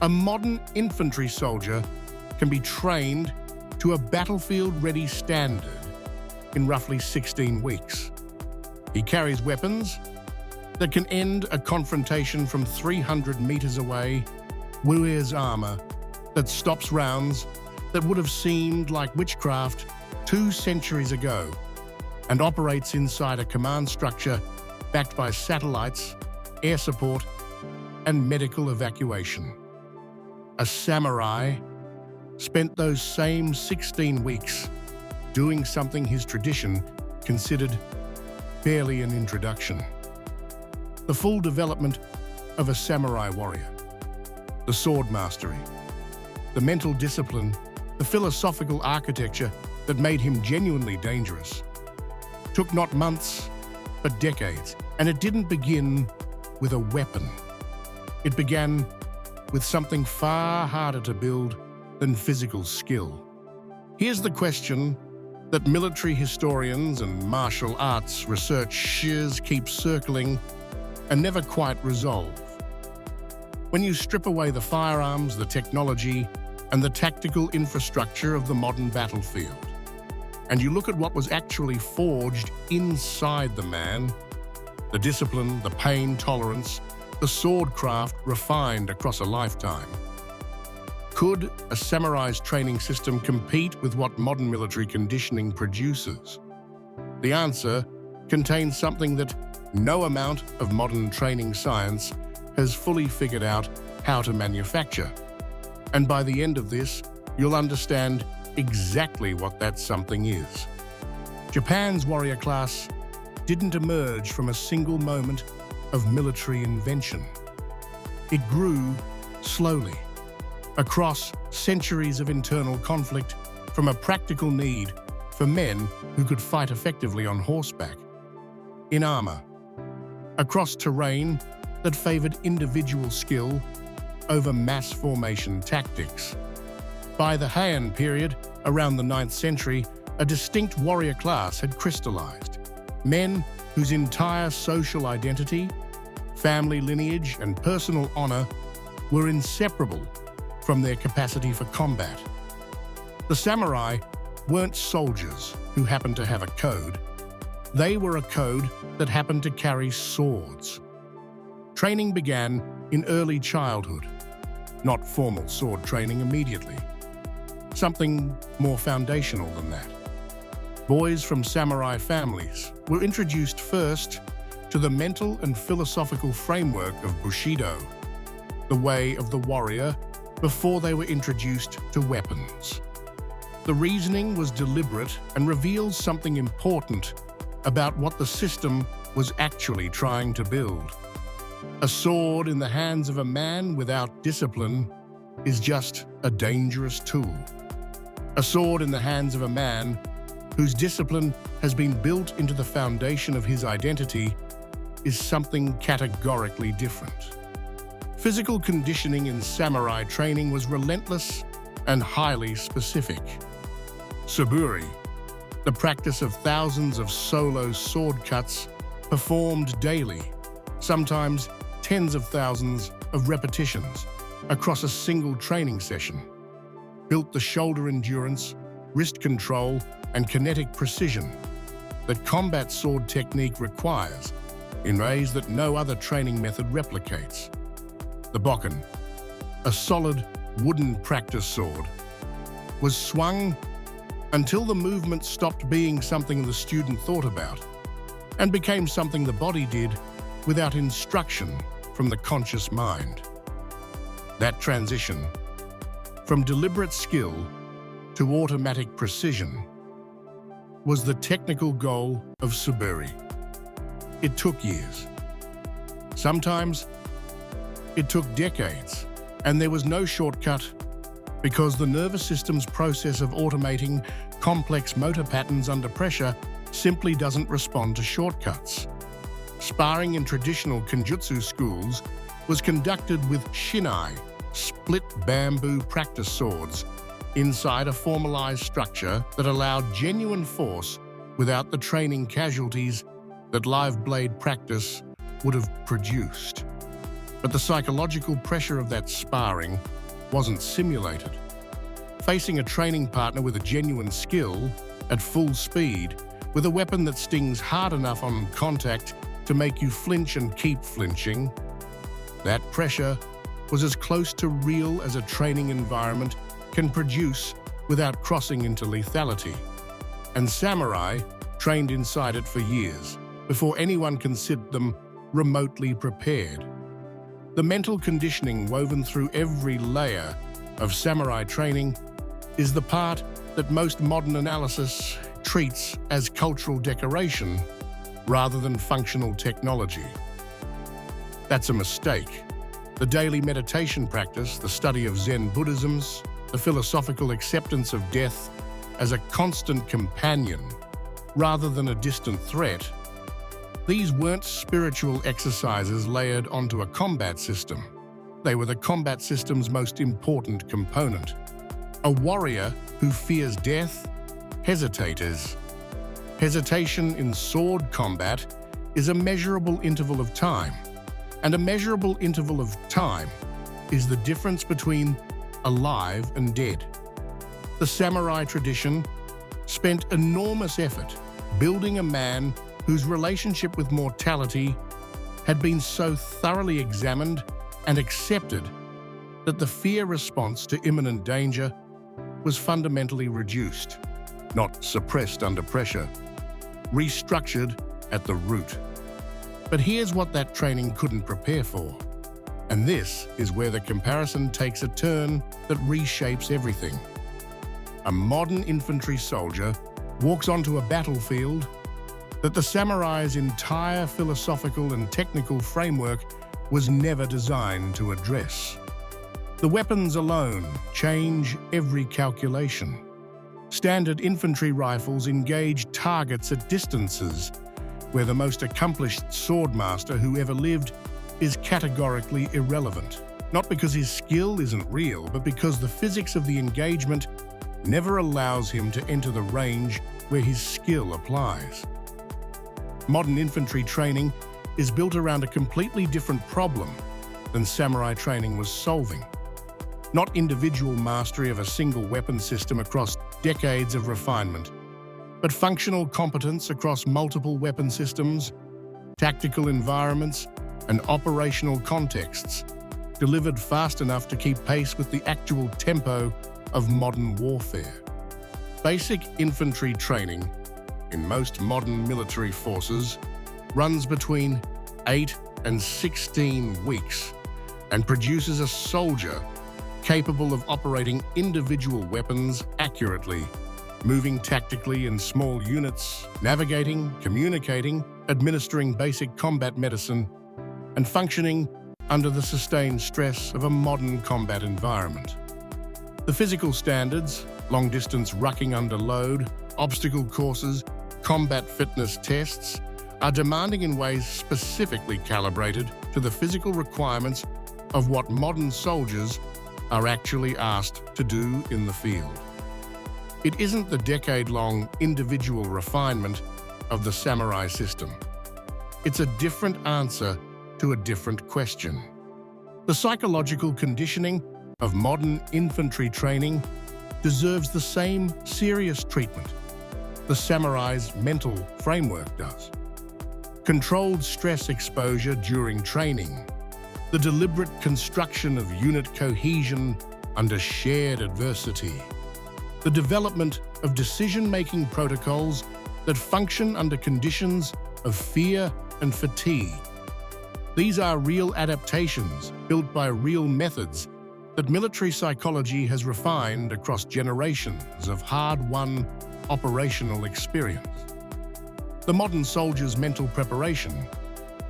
A modern infantry soldier can be trained to a battlefield-ready standard in roughly 16 weeks. He carries weapons that can end a confrontation from 300 meters away, wears armor that stops rounds that would have seemed like witchcraft 2 centuries ago, and operates inside a command structure backed by satellites, air support, and medical evacuation. A samurai spent those same 16 weeks doing something his tradition considered barely an introduction. The full development of a samurai warrior. The sword mastery, the mental discipline, the philosophical architecture that made him genuinely dangerous. Took not months, but decades, and it didn't begin with a weapon. It began with something far harder to build than physical skill. Here's the question that military historians and martial arts researchers keep circling and never quite resolve. When you strip away the firearms, the technology, and the tactical infrastructure of the modern battlefield, and you look at what was actually forged inside the man, the discipline, the pain tolerance, the swordcraft refined across a lifetime. Could a samurai's training system compete with what modern military conditioning produces? The answer contains something that no amount of modern training science has fully figured out how to manufacture. And by the end of this, you'll understand exactly what that something is. Japan's warrior class didn't emerge from a single moment of military invention. It grew slowly, across centuries of internal conflict, from a practical need for men who could fight effectively on horseback, in armor, across terrain that favored individual skill over mass formation tactics. By the Heian period, around the 9th century, a distinct warrior class had crystallized. Men whose entire social identity, family lineage, and personal honor were inseparable from their capacity for combat. The samurai weren't soldiers who happened to have a code. They were a code that happened to carry swords. Training began in early childhood, not formal sword training immediately. Something more foundational than that. Boys from samurai families were introduced first to the mental and philosophical framework of Bushido, the way of the warrior, before they were introduced to weapons. The reasoning was deliberate and reveals something important about what the system was actually trying to build. A sword in the hands of a man without discipline is just a dangerous tool. A sword in the hands of a man whose discipline has been built into the foundation of his identity is something categorically different. Physical conditioning in samurai training was relentless and highly specific. Suburi, the practice of thousands of solo sword cuts performed daily, sometimes tens of thousands of repetitions across a single training session, built the shoulder endurance, wrist control, and kinetic precision that combat sword technique requires in ways that no other training method replicates. The bokken, a solid wooden practice sword, was swung until the movement stopped being something the student thought about and became something the body did without instruction from the conscious mind. That transition from deliberate skill to automatic precision was the technical goal of Suburi. It took years. Sometimes it took decades, and there was no shortcut because the nervous system's process of automating complex motor patterns under pressure simply doesn't respond to shortcuts. Sparring in traditional Kenjutsu schools was conducted with shinai, split bamboo practice swords, inside a formalized structure that allowed genuine force without the training casualties that live blade practice would have produced. But the psychological pressure of that sparring wasn't simulated. Facing a training partner with a genuine skill, at full speed, with a weapon that stings hard enough on contact to make you flinch and keep flinching, that pressure was as close to real as a training environment can produce without crossing into lethality. And samurai trained inside it for years before anyone considered them remotely prepared. The mental conditioning woven through every layer of samurai training is the part that most modern analysis treats as cultural decoration rather than functional technology. That's a mistake. The daily meditation practice, the study of Zen Buddhisms, the philosophical acceptance of death as a constant companion rather than a distant threat, these weren't spiritual exercises layered onto a combat system. They were the combat system's most important component. A warrior who fears death hesitates. Hesitation in sword combat is a measurable interval of time, and a measurable interval of time is the difference between alive and dead. The samurai tradition spent enormous effort building a man whose relationship with mortality had been so thoroughly examined and accepted that the fear response to imminent danger was fundamentally reduced, not suppressed under pressure, restructured at the root. But here's what that training couldn't prepare for. And this is where the comparison takes a turn that reshapes everything. A modern infantry soldier walks onto a battlefield that the samurai's entire philosophical and technical framework was never designed to address. The weapons alone change every calculation. Standard infantry rifles engage targets at distances where the most accomplished swordmaster who ever lived is categorically irrelevant. Not because his skill isn't real, but because the physics of the engagement never allows him to enter the range where his skill applies. Modern infantry training is built around a completely different problem than samurai training was solving. Not individual mastery of a single weapon system across decades of refinement, but functional competence across multiple weapon systems, tactical environments, and operational contexts, delivered fast enough to keep pace with the actual tempo of modern warfare. Basic infantry training in most modern military forces runs between 8 and 16 weeks and produces a soldier capable of operating individual weapons accurately, moving tactically in small units, navigating, communicating, administering basic combat medicine, and functioning under the sustained stress of a modern combat environment. The physical standards, long-distance rucking under load, obstacle courses, combat fitness tests, are demanding in ways specifically calibrated to the physical requirements of what modern soldiers are actually asked to do in the field. It isn't the decade-long individual refinement of the samurai system. It's a different answer to a different question. The psychological conditioning of modern infantry training deserves the same serious treatment the samurai's mental framework does. Controlled stress exposure during training, the deliberate construction of unit cohesion under shared adversity, the development of decision-making protocols that function under conditions of fear and fatigue. These are real adaptations built by real methods that military psychology has refined across generations of hard-won operational experience. The modern soldier's mental preparation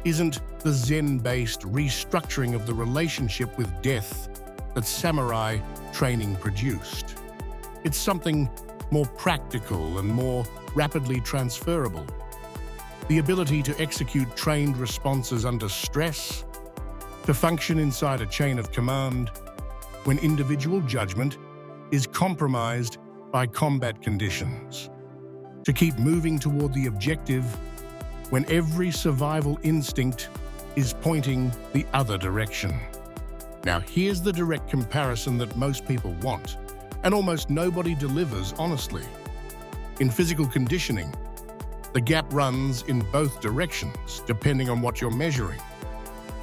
isn't the Zen-based restructuring of the relationship with death that samurai training produced. It's something more practical and more rapidly transferable. The ability to execute trained responses under stress, to function inside a chain of command when individual judgment is compromised by combat conditions, to keep moving toward the objective when every survival instinct is pointing the other direction. Now, here's the direct comparison that most people want, and almost nobody delivers honestly. In physical conditioning, the gap runs in both directions, depending on what you're measuring.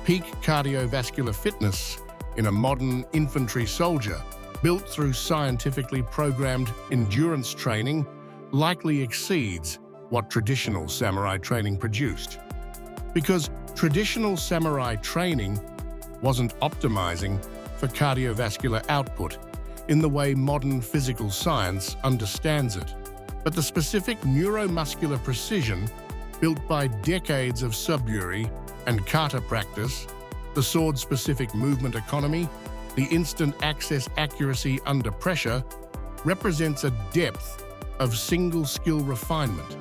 Peak cardiovascular fitness in a modern infantry soldier, built through scientifically programmed endurance training, likely exceeds what traditional samurai training produced. Because traditional samurai training wasn't optimizing for cardiovascular output in the way modern physical science understands it, but the specific neuromuscular precision built by decades of suburi and kata practice, the sword-specific movement economy, the instant access accuracy under pressure, represents a depth of single-skill refinement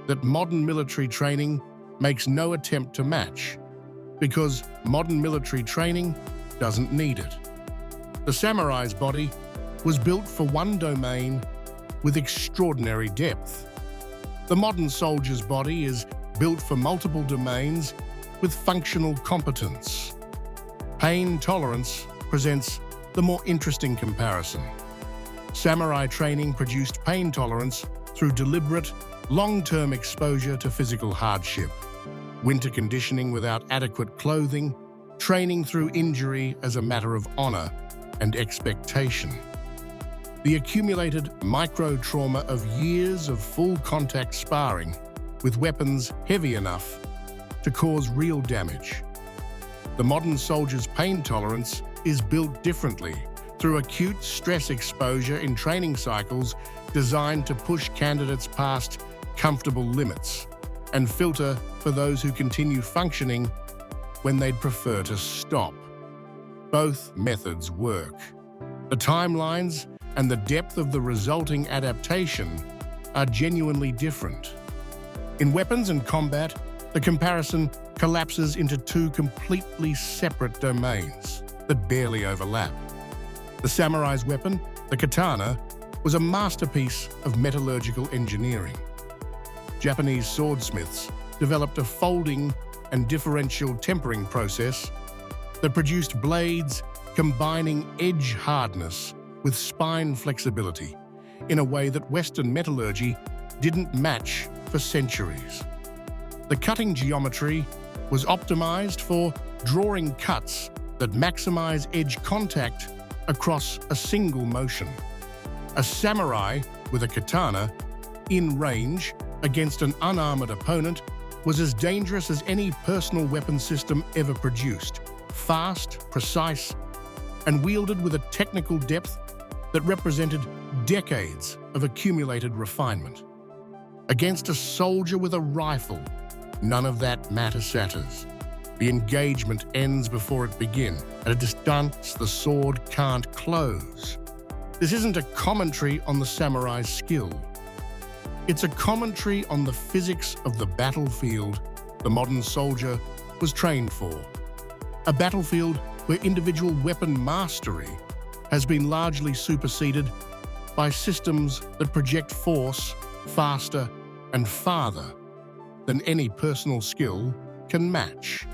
that modern military training makes no attempt to match, because modern military training doesn't need it. The samurai's body was built for one domain with extraordinary depth. The modern soldier's body is built for multiple domains with functional competence. Pain tolerance presents the more interesting comparison. Samurai training produced pain tolerance through deliberate, long-term exposure to physical hardship, winter conditioning without adequate clothing, training through injury as a matter of honor and expectation. The accumulated micro-trauma of years of full-contact sparring with weapons heavy enough to cause real damage. The modern soldier's pain tolerance is built differently through acute stress exposure in training cycles designed to push candidates past comfortable limits and filter for those who continue functioning when they'd prefer to stop. Both methods work. The timelines and the depth of the resulting adaptation are genuinely different. In weapons and combat, the comparison collapses into two completely separate domains that barely overlap. The samurai's weapon, the katana, was a masterpiece of metallurgical engineering. Japanese swordsmiths developed a folding and differential tempering process that produced blades combining edge hardness with spine flexibility in a way that Western metallurgy didn't match for centuries. The cutting geometry was optimized for drawing cuts that maximize edge contact across a single motion. A samurai with a katana in range against an unarmored opponent was as dangerous as any personal weapon system ever produced, fast, precise, and wielded with a technical depth that represented decades of accumulated refinement. Against a soldier with a rifle, none of that matters. The engagement ends before it begins. At a distance, the sword can't close. This isn't a commentary on the samurai's skill. It's a commentary on the physics of the battlefield the modern soldier was trained for. A battlefield where individual weapon mastery has been largely superseded by systems that project force faster and farther than any personal skill can match.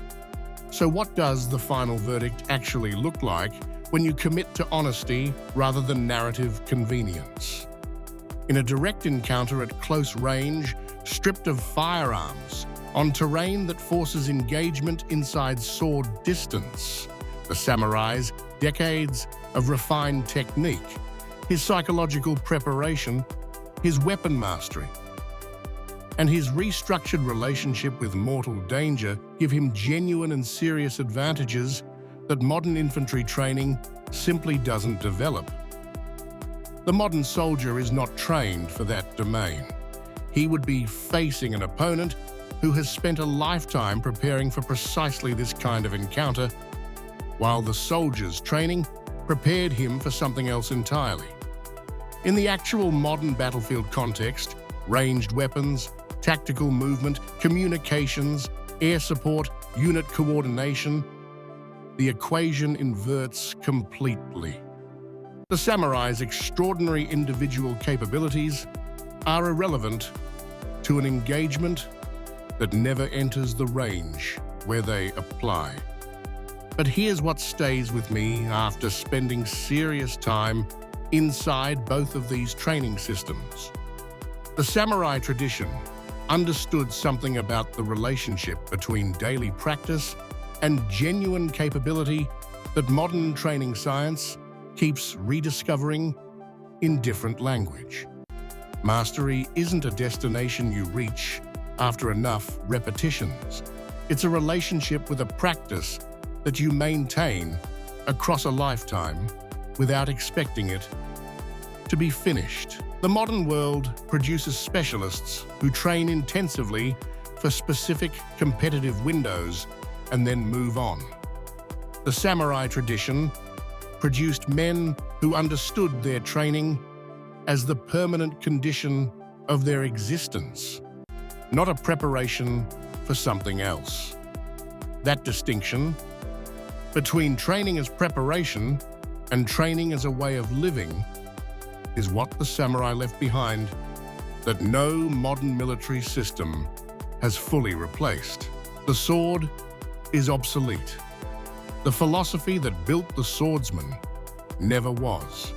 So what does the final verdict actually look like when you commit to honesty rather than narrative convenience? In a direct encounter at close range, stripped of firearms, on terrain that forces engagement inside sword distance, the samurai's decades of refined technique, his psychological preparation, his weapon mastery, and his restructured relationship with mortal danger give him genuine and serious advantages that modern infantry training simply doesn't develop. The modern soldier is not trained for that domain. He would be facing an opponent who has spent a lifetime preparing for precisely this kind of encounter, while the soldier's training prepared him for something else entirely. In the actual modern battlefield context, ranged weapons, tactical movement, communications, air support, unit coordination, the equation inverts completely. The samurai's extraordinary individual capabilities are irrelevant to an engagement that never enters the range where they apply. But here's what stays with me after spending serious time inside both of these training systems. The samurai tradition understood something about the relationship between daily practice and genuine capability that modern training science keeps rediscovering in different language. Mastery isn't a destination you reach after enough repetitions. It's a relationship with a practice that you maintain across a lifetime without expecting it to be finished. The modern world produces specialists who train intensively for specific competitive windows and then move on. The samurai tradition produced men who understood their training as the permanent condition of their existence, not a preparation for something else. That distinction between training as preparation and training as a way of living is what the samurai left behind that no modern military system has fully replaced. The sword is obsolete. The philosophy that built the swordsman never was.